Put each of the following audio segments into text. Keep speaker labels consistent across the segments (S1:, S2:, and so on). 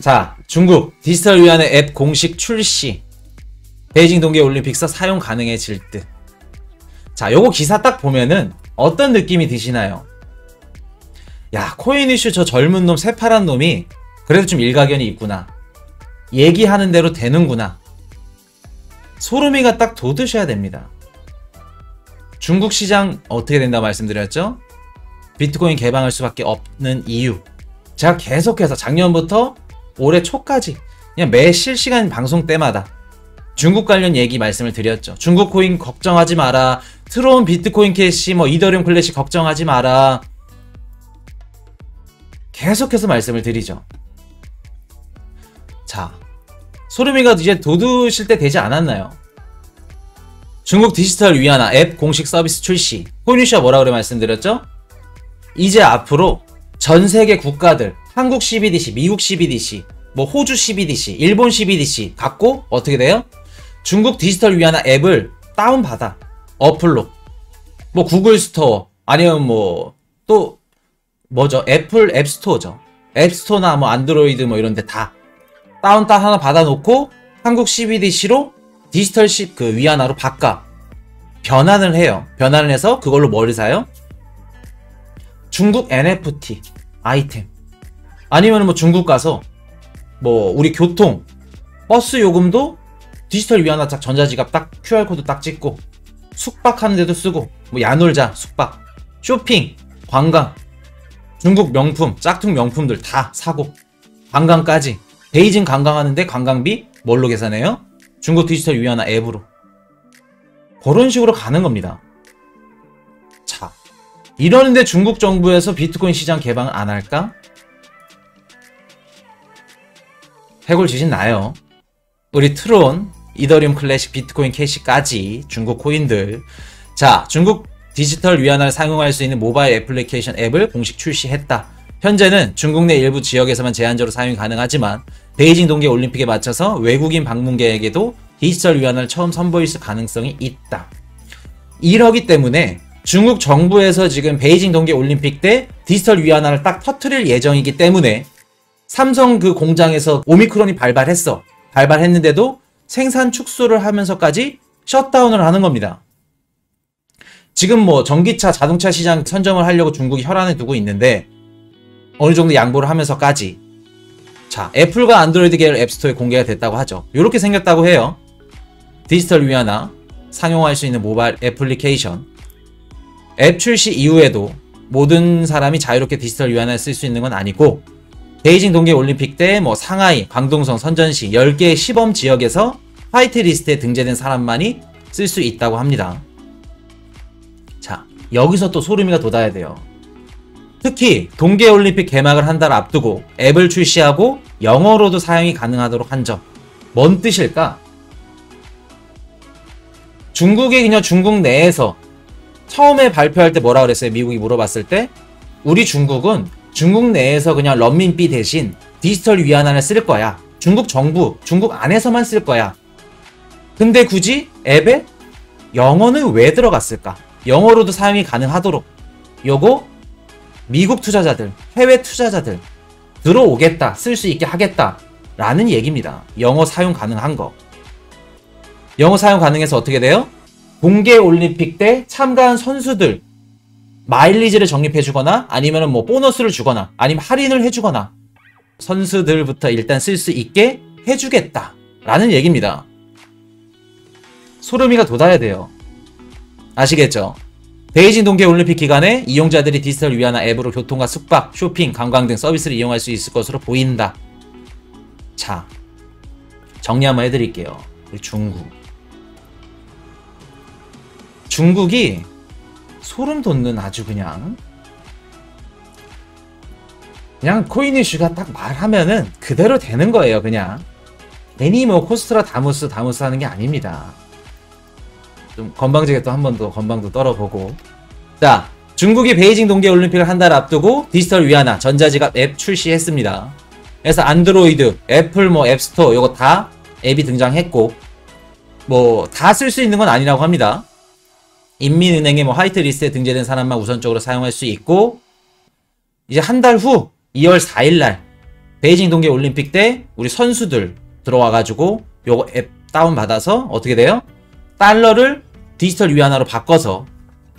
S1: 자, 중국 디지털위안회 앱 공식 출시. 베이징 동계올림픽서 사용 가능해질 듯. 자, 요거 기사 딱 보면은 어떤 느낌이 드시나요? 야, 코인 이슈 저 젊은 놈, 새파란 놈이 그래도 좀 일가견이 있구나. 얘기하는 대로 되는구나. 소름이가 딱 돋으셔야 됩니다. 중국 시장 어떻게 된다고 말씀드렸죠? 비트코인 개방할 수밖에 없는 이유. 제가 계속해서 작년부터 올해 초까지 그냥 매 실시간 방송 때마다 중국 관련 얘기 말씀을 드렸죠. 중국 코인 걱정하지 마라. 트론, 비트코인 캐시, 이더리움 클래식 걱정하지 마라. 계속해서 말씀을 드리죠. 자, 소름이가 이제 돋으실 때 되지 않았나요? 중국 디지털 위안화 앱 공식 서비스 출시. 코인이슈가 뭐라 그래 말씀드렸죠? 이제 앞으로 전 세계 국가들, 한국 CBDC, 미국 CBDC, 호주 CBDC, 일본 CBDC 갖고 어떻게 돼요? 중국 디지털 위안화 앱을 다운받아. 어플로. 구글 스토어, 아니면 또 뭐죠? 애플 앱스토어죠. 앱스토어나 안드로이드 이런 데 다 다운 하나 받아놓고 한국 CBDC로 디지털 위안화로 바꿔. 변환을 해요. 변환을 해서 그걸로 뭘 사요? 중국 NFT 아이템. 아니면 중국 가서 우리 교통 버스 요금도 디지털 위안화 전자지갑 딱 QR코드 딱 찍고 숙박하는 데도 쓰고 야놀자 숙박, 쇼핑, 관광, 중국 명품, 짝퉁 명품들 다 사고 관광까지. 베이징 관광하는데 관광비 뭘로 계산해요? 중국 디지털 위안화 앱으로. 그런 식으로 가는 겁니다. 자, 이러는데 중국 정부에서 비트코인 시장 개방을 안 할까? 해골 지진 나요. 우리 트론, 이더리움 클래식, 비트코인 캐시까지 중국 코인들. 자, 중국 디지털 위안화를 사용할 수 있는 모바일 애플리케이션 앱을 공식 출시했다. 현재는 중국 내 일부 지역에서만 제한적으로 사용이 가능하지만 베이징 동계올림픽에 맞춰서 외국인 방문객에게도 디지털 위안화를 처음 선보일 가능성이 있다. 이러기 때문에 중국 정부에서 지금 베이징 동계올림픽 때 디지털 위안화를 딱 터뜨릴 예정이기 때문에 삼성 그 공장에서 오미크론이 발발했는데도 생산 축소를 하면서까지 셧다운을 하는 겁니다. 지금 전기차, 자동차 시장 선점을 하려고 중국이 혈안에 두고 있는데 어느 정도 양보를 하면서까지. 자, 애플과 안드로이드 계열 앱스토어에 공개가 됐다고 하죠. 이렇게 생겼다고 해요. 디지털 위안화 상용할 수 있는 모바일 애플리케이션. 앱 출시 이후에도 모든 사람이 자유롭게 디지털 위안화를 쓸 수 있는 건 아니고 베이징 동계올림픽 때 상하이, 광동성, 선전시 10개의 시범 지역에서 화이트리스트에 등재된 사람만이 쓸 수 있다고 합니다. 자, 여기서 또 소름이가 돋아야 돼요. 특히 동계올림픽 개막을 한 달 앞두고 앱을 출시하고 영어로도 사용이 가능하도록 한 점. 뭔 뜻일까? 그냥 중국 내에서 처음에 발표할 때 뭐라 그랬어요? 미국이 물어봤을 때 우리 중국은 중국 내에서 그냥 런민비 대신 디지털 위안화를 쓸 거야. 중국 정부, 중국 안에서만 쓸 거야. 근데 굳이 앱에 영어는 왜 들어갔을까? 영어로도 사용이 가능하도록. 요거 미국 투자자들, 해외 투자자들 들어오겠다, 쓸 수 있게 하겠다 라는 얘기입니다. 영어 사용 가능한 거. 영어 사용 가능해서 어떻게 돼요? 동계올림픽 때 참가한 선수들 마일리지를 적립해주거나 아니면 보너스를 주거나 아니면 할인을 해주거나 선수들부터 일단 쓸 수 있게 해주겠다 라는 얘기입니다. 소름이가 돋아야 돼요. 아시겠죠? 베이징 동계올림픽 기간에 이용자들이 디지털 위안화 앱으로 교통과 숙박, 쇼핑, 관광 등 서비스를 이용할 수 있을 것으로 보인다. 자, 정리 한번 해드릴게요. 우리 중국이 소름 돋는 아주 그냥 코인 이슈가 딱 말하면은 그대로 되는 거예요. 그냥 괜히 코스트라 다무스 하는 게 아닙니다. 좀 건방지게 또 한 번 더 건방도 떨어보고. 자, 중국이 베이징 동계올림픽을 한 달 앞두고 디지털 위안화 전자지갑 앱 출시했습니다. 그래서 안드로이드, 애플 앱스토어 요거 다 앱이 등장했고 다 쓸 수 있는 건 아니라고 합니다. 인민은행의 화이트리스트에 등재된 사람만 우선적으로 사용할 수 있고 이제 한 달 후 2월 4일날 베이징 동계 올림픽 때 우리 선수들 들어와가지고 요거 앱 다운받아서 어떻게 돼요? 달러를 디지털 위안화로 바꿔서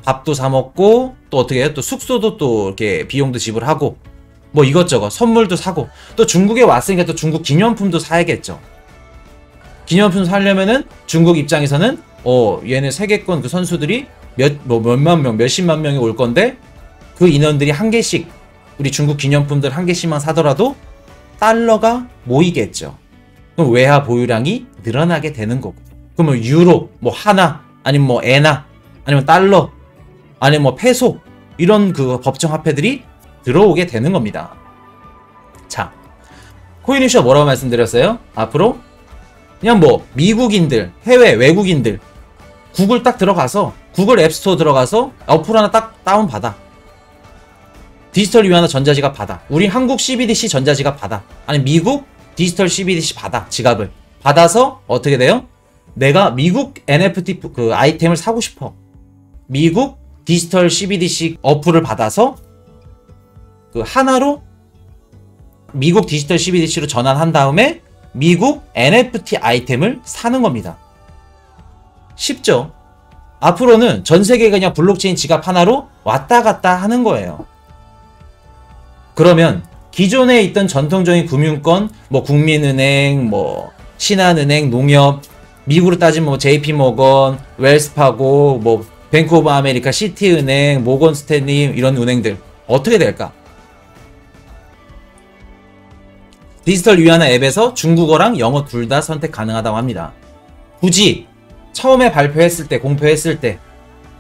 S1: 밥도 사 먹고 또 어떻게 해요? 또 숙소도 또 이렇게 비용도 지불하고 뭐 이것저것 선물도 사고 또 중국에 왔으니까 또 중국 기념품도 사야겠죠. 기념품 사려면은 중국 입장에서는 얘네 세계권 그 선수들이 몇만 명, 몇십만 명이 올 건데 그 인원들이 한 개씩 우리 중국 기념품들 한 개씩만 사더라도 달러가 모이겠죠. 그럼 외화 보유량이 늘어나게 되는 거고. 그러면 유로, 뭐 하나, 아니면 뭐 엔화, 아니면 달러, 아니면 뭐 페소 이런 그 법정 화폐들이 들어오게 되는 겁니다. 자, 코인이슈가 뭐라고 말씀드렸어요? 앞으로 그냥 뭐 미국인들, 해외 외국인들 구글 딱 들어가서 구글 앱스토어 들어가서 어플 하나 딱 다운받아. 디지털 위안화 전자지갑 받아. 우리 한국 CBDC 전자지갑 받아. 아니 미국 디지털 CBDC 받아. 지갑을 받아서 어떻게 돼요? 내가 미국 NFT 그 아이템을 사고 싶어. 미국 디지털 CBDC 어플을 받아서 그 하나로 미국 디지털 CBDC로 전환한 다음에 미국 NFT 아이템을 사는 겁니다. 쉽죠? 앞으로는 전 세계가 그냥 블록체인 지갑 하나로 왔다 갔다 하는 거예요. 그러면 기존에 있던 전통적인 금융권, 뭐 국민은행, 뭐 신한은행, 농협, 미국으로 따지면 뭐 JP모건, 웰스파고, 뭐 뱅크 오브 아메리카, 시티은행, 모건 스탠리 이런 은행들 어떻게 될까? 디지털 위안화 앱에서 중국어랑 영어 둘 다 선택 가능하다고 합니다. 굳이 처음에 발표했을 때, 공표했을 때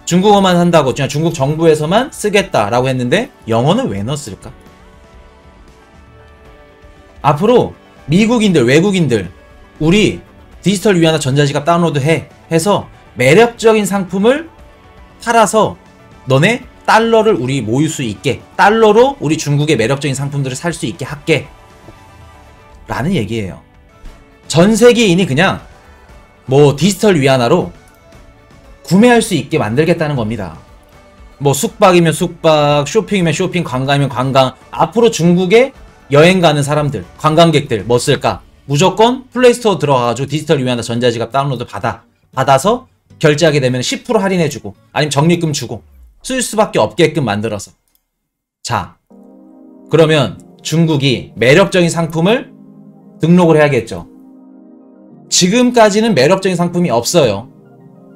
S1: 중국어만 한다고 그냥 중국 정부에서만 쓰겠다라고 했는데 영어는 왜 넣었을까? 앞으로 미국인들, 외국인들 우리 디지털 위안화 전자지갑 다운로드 해서 매력적인 상품을 팔아서 너네 달러를 우리 모일 수 있게 달러로 우리 중국의 매력적인 상품들을 살 수 있게 할게 라는 얘기예요. 전 세계인이 그냥 뭐 디지털 위안화로 구매할 수 있게 만들겠다는 겁니다. 뭐 숙박이면 숙박, 쇼핑이면 쇼핑, 관광이면 관광. 앞으로 중국에 여행 가는 사람들, 관광객들 뭐 쓸까? 무조건 플레이스토어 들어가가지고 디지털 위안화 전자지갑 다운로드 받아서 결제하게 되면 10% 할인해주고 아니면 적립금 주고 쓸 수밖에 없게끔 만들어서. 자, 그러면 중국이 매력적인 상품을 등록을 해야겠죠. 지금까지는 매력적인 상품이 없어요.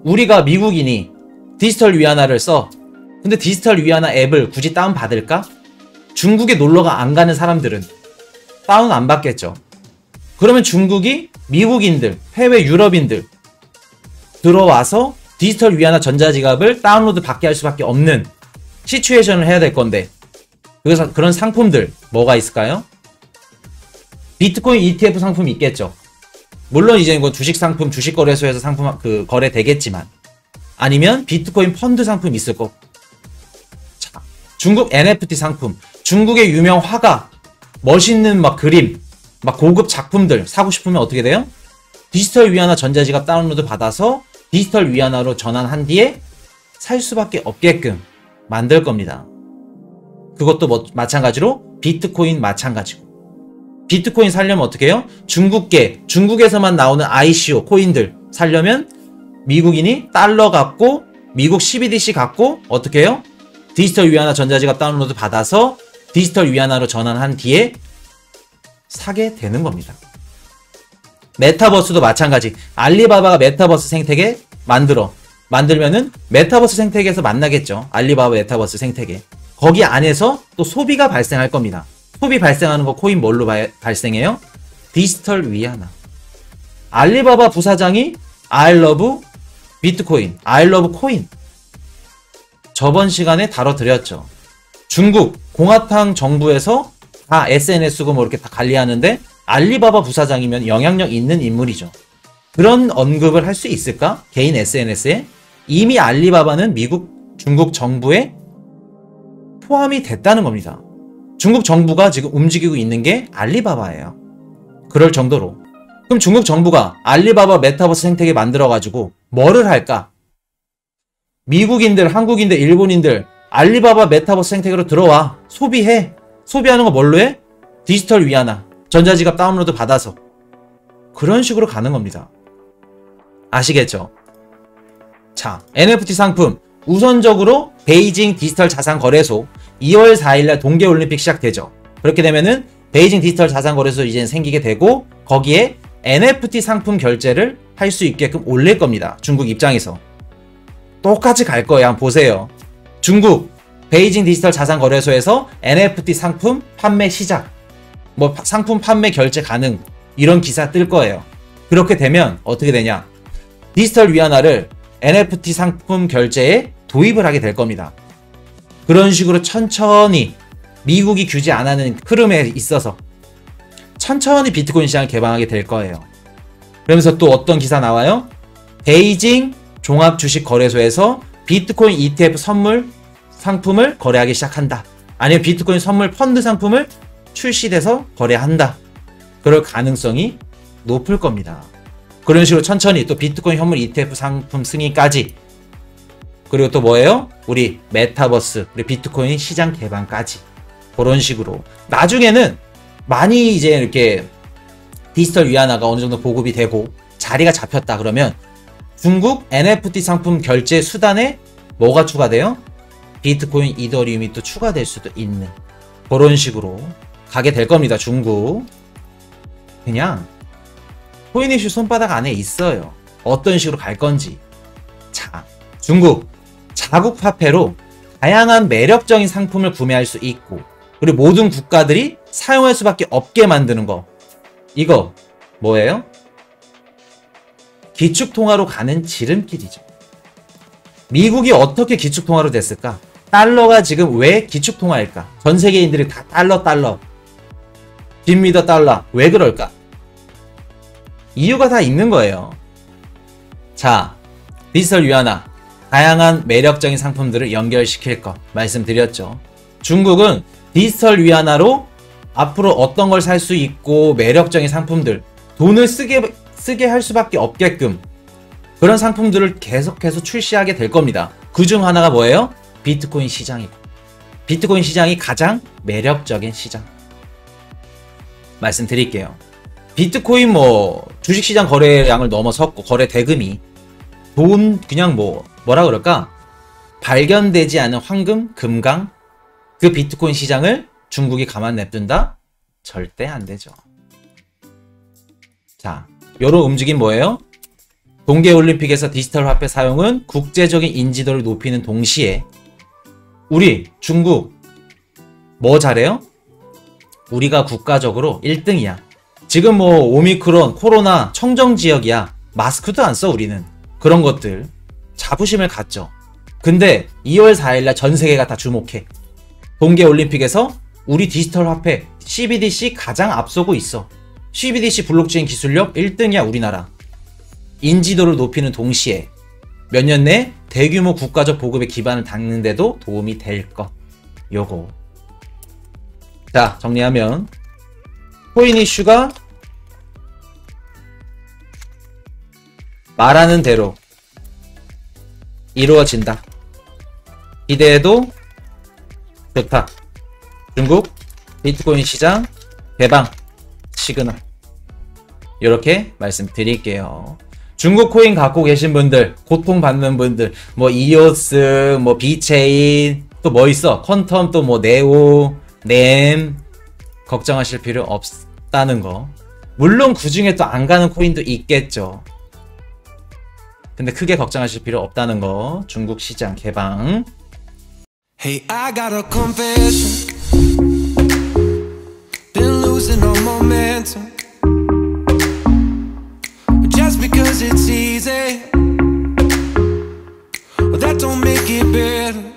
S1: 우리가 미국인이 디지털 위안화를 써. 근데 디지털 위안화 앱을 굳이 다운받을까? 중국에 놀러가 안 가는 사람들은 다운 안 받겠죠. 그러면 중국이 미국인들, 해외 유럽인들 들어와서 디지털 위안화 전자지갑을 다운로드 받게 할 수밖에 없는 시츄에이션을 해야 될 건데 그래서 그런 상품들 뭐가 있을까요? 비트코인 ETF 상품이 있겠죠. 물론 이제 이거 주식 상품, 주식거래소에서 상품 그 거래 되겠지만 아니면 비트코인 펀드 상품 있을 거고. 자, 중국 NFT 상품, 중국의 유명 화가, 멋있는 막 그림, 막 고급 작품들 사고 싶으면 어떻게 돼요? 디지털 위안화 전자지갑 다운로드 받아서 디지털 위안화로 전환한 뒤에 살 수밖에 없게끔 만들 겁니다. 그것도 뭐 마찬가지로 비트코인 마찬가지고. 비트코인 살려면 어떻게 해요? 중국에서만 나오는 ICO 코인들 살려면 미국인이 달러 갖고 미국 CBDC 갖고 어떻게 해요? 디지털 위안화 전자지갑 다운로드 받아서 디지털 위안화로 전환한 뒤에 사게 되는 겁니다. 메타버스도 마찬가지. 알리바바가 메타버스 생태계 만들면은 메타버스 생태계에서 만나겠죠. 알리바바 메타버스 생태계. 거기 안에서 또 소비가 발생할 겁니다. 소비 발생하는 거 코인 뭘로 발생해요? 디지털 위안화. 알리바바 부사장이 I love 비트코인, I love 코인. 저번 시간에 다뤄드렸죠. 중국 공화당 정부에서 다 SNS고 뭐 이렇게 다 관리하는데 알리바바 부사장이면 영향력 있는 인물이죠. 그런 언급을 할 수 있을까? 개인 SNS에? 이미 알리바바는 중국 정부에 포함이 됐다는 겁니다. 중국 정부가 지금 움직이고 있는 게 알리바바예요. 그럴 정도로. 그럼 중국 정부가 알리바바 메타버스 생태계 만들어가지고 뭐를 할까? 미국인들, 한국인들, 일본인들 알리바바 메타버스 생태계로 들어와. 소비해. 소비하는 거 뭘로 해? 디지털 위안화. 전자지갑 다운로드 받아서 그런 식으로 가는 겁니다. 아시겠죠? 자, NFT 상품 우선적으로 베이징 디지털 자산 거래소 2월 4일날 동계올림픽 시작되죠. 그렇게 되면은 베이징 디지털 자산 거래소 이제 생기게 되고 거기에 NFT 상품 결제를 할 수 있게끔 올릴 겁니다. 중국 입장에서. 똑같이 갈 거예요. 한번 보세요. 중국 베이징 디지털 자산 거래소에서 NFT 상품 판매 시작, 뭐 상품 판매 결제 가능, 이런 기사 뜰 거예요. 그렇게 되면 어떻게 되냐? 디지털 위안화를 NFT 상품 결제에 도입을 하게 될 겁니다. 그런 식으로 천천히 미국이 규제 안 하는 흐름에 있어서 천천히 비트코인 시장을 개방하게 될 거예요. 그러면서 또 어떤 기사 나와요? 베이징 종합 주식 거래소에서 비트코인 ETF 선물 상품을 거래하기 시작한다. 아니면 비트코인 선물 펀드 상품을 출시돼서 거래한다. 그럴 가능성이 높을 겁니다. 그런 식으로 천천히 또 비트코인 현물 ETF 상품 승인까지, 그리고 또 뭐예요? 우리 메타버스, 우리 비트코인 시장 개방까지, 그런 식으로 나중에는 많이 이제 이렇게 디지털 위안화가 어느 정도 보급이 되고 자리가 잡혔다 그러면 중국 NFT 상품 결제 수단에 뭐가 추가돼요? 비트코인, 이더리움이 또 추가될 수도 있는, 그런 식으로 가게 될 겁니다. 중국. 그냥 코인 이슈 손바닥 안에 있어요. 어떤 식으로 갈 건지. 자, 중국 자국 화폐로 다양한 매력적인 상품을 구매할 수 있고, 그리고 모든 국가들이 사용할 수밖에 없게 만드는 거. 이거 뭐예요? 기축통화로 가는 지름길이죠. 미국이 어떻게 기축통화로 됐을까? 달러가 지금 왜 기축통화일까? 전 세계인들이 다 달러 깁니다 달러. 왜 그럴까? 이유가 다 있는 거예요. 자, 디지털 위안화 다양한 매력적인 상품들을 연결시킬 거 말씀드렸죠. 중국은 디지털 위안화로 앞으로 어떤 걸 살 수 있고 매력적인 상품들, 돈을 쓰게 할 수밖에 없게끔 그런 상품들을 계속해서 출시하게 될 겁니다. 그중 하나가 뭐예요? 비트코인 시장이고, 비트코인 시장이 가장 매력적인 시장. 말씀드릴게요. 비트코인 뭐 주식시장 거래량을 넘어섰고 거래 대금이 돈 그냥 뭐라 그럴까? 발견되지 않은 황금, 금강, 그 비트코인 시장을 중국이 가만 냅둔다? 절대 안 되죠. 자, 요런 움직임 뭐예요? 동계올림픽에서 디지털 화폐 사용은 국제적인 인지도를 높이는 동시에 우리 중국 뭐 잘해요? 우리가 국가적으로 1등이야. 지금 뭐 오미크론, 코로나, 청정지역이야. 마스크도 안 써 우리는. 그런 것들 자부심을 갖죠. 근데 2월 4일날 전 세계가 다 주목해. 동계올림픽에서 우리 디지털 화폐 CBDC 가장 앞서고 있어. CBDC 블록체인 기술력 1등이야 우리나라. 인지도를 높이는 동시에 몇 년 내 대규모 국가적 보급의 기반을 닦는 데도 도움이 될 것. 요거. 자, 정리하면 코인 이슈가 말하는 대로 이루어진다. 기대해도 좋다. 중국 비트코인 시장 개방 시그널. 이렇게 말씀드릴게요. 중국 코인 갖고 계신 분들, 고통받는 분들, 뭐 이오스, 뭐 비체인, 또 뭐 있어? 퀀텀, 또 뭐 네오, 램, 걱정하실 필요 없다는 거. 물론 그 중에 또 안 가는 코인도 있겠죠. 근데 크게 걱정하실 필요 없다는 거. 중국 시장 개방.
S2: Hey, I got a confession. Been losing all momentum. Just because it's easy, well, that don't make it better.